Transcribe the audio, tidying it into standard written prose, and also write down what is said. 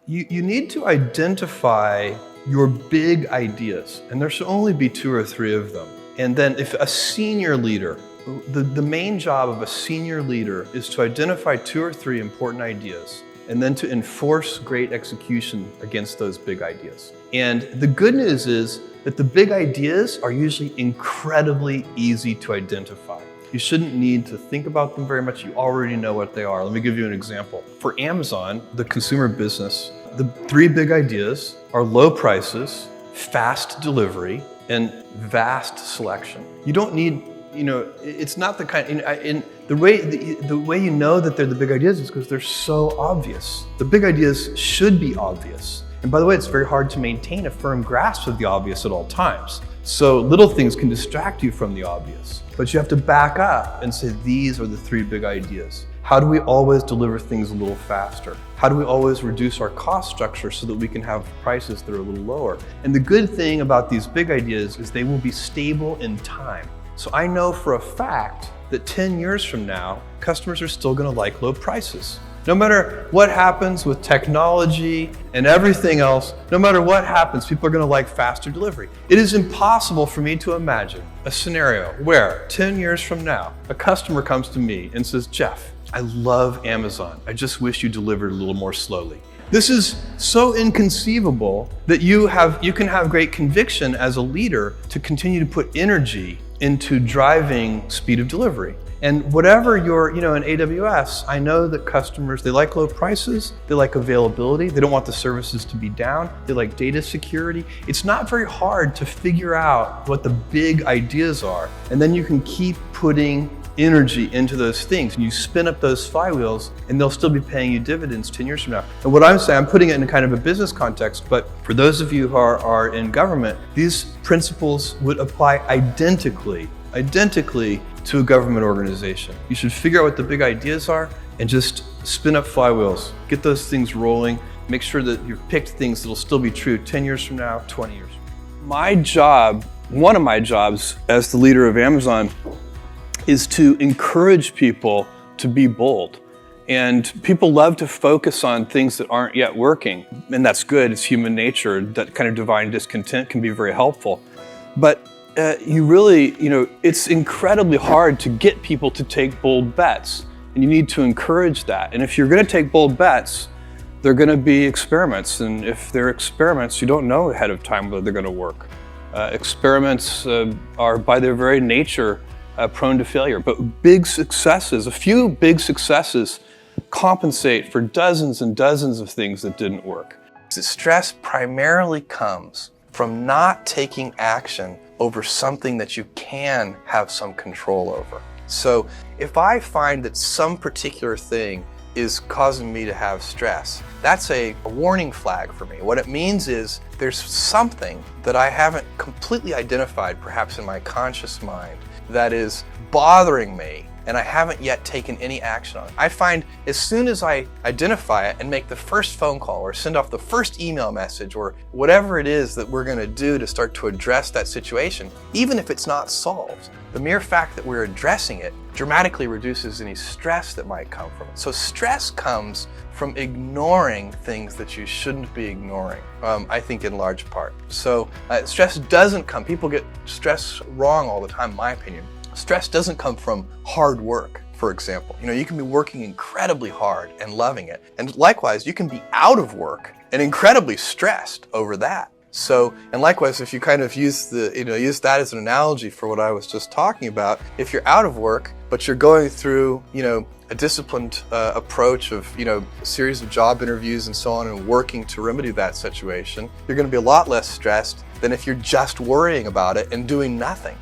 You need to identify your big ideas, and there should only be 2 or 3 of them. And then if a senior leader, the main job of a senior leader is to identify 2 or 3 important ideas and then to enforce great execution against those big ideas. And the good news is that the big ideas are usually incredibly easy to identify. You shouldn't need to think about them very much. You already know what they are. Let me give you an example. For Amazon, the consumer business, the 3 big ideas are low prices, fast delivery, and vast selection. You don't need, it's not the kind, the way you know that they're the big ideas is because they're so obvious. The big ideas should be obvious. And by the way, it's very hard to maintain a firm grasp of the obvious at all times. So little things can distract you from the obvious. But you have to back up and say, these are the 3 big ideas. How do we always deliver things a little faster? How do we always reduce our cost structure so that we can have prices that are a little lower? And the good thing about these big ideas is they will be stable in time. So I know for a fact that 10 years from now, customers are still going to like low prices. No matter what happens with technology and everything else, no matter what happens, people are going to like faster delivery. It is impossible for me to imagine a scenario where 10 years from now, a customer comes to me and says, Jeff, I love Amazon. I just wish you delivered a little more slowly. This is so inconceivable that you can have great conviction as a leader to continue to put energy into driving speed of delivery. And whatever you're, in AWS, I know that customers, they like low prices, they like availability, they don't want the services to be down, they like data security. It's not very hard to figure out what the big ideas are, and then you can keep putting energy into those things. And you spin up those flywheels and they'll still be paying you dividends 10 years from now. And what I'm saying, I'm putting it in kind of a business context, but for those of you who are in government, these principles would apply identically to a government organization. You should figure out what the big ideas are and just spin up flywheels. Get those things rolling. Make sure that you've picked things that'll still be true 10 years from now, 20 years. My job, one of my jobs as the leader of Amazon, is to encourage people to be bold. And people love to focus on things that aren't yet working. And that's good, it's human nature. That kind of divine discontent can be very helpful. But it's incredibly hard to get people to take bold bets. And you need to encourage that. And if you're gonna take bold bets, they're gonna be experiments. And if they're experiments, you don't know ahead of time whether they're gonna work. Experiments are by their very nature prone to failure, but a few big successes compensate for dozens and dozens of things that didn't work. Stress primarily comes from not taking action over something that you can have some control over. So if I find that some particular thing is causing me to have stress, that's a warning flag for me. What it means is there's something that I haven't completely identified, perhaps in my conscious mind, that is bothering me and I haven't yet taken any action on it. I find as soon as I identify it and make the first phone call or send off the first email message or whatever it is that we're going to do to start to address that situation, even if it's not solved, the mere fact that we're addressing it dramatically reduces any stress that might come from it. So stress comes from ignoring things that you shouldn't be ignoring, I think in large part. So stress doesn't come, people get stress wrong all the time, in my opinion. Stress doesn't come from hard work, for example. You can be working incredibly hard and loving it. And likewise, you can be out of work and incredibly stressed over that. So, and likewise, if you kind of use that as an analogy for what I was just talking about, if you're out of work, but you're going through, a disciplined approach of, a series of job interviews and so on and working to remedy that situation, you're going to be a lot less stressed than if you're just worrying about it and doing nothing.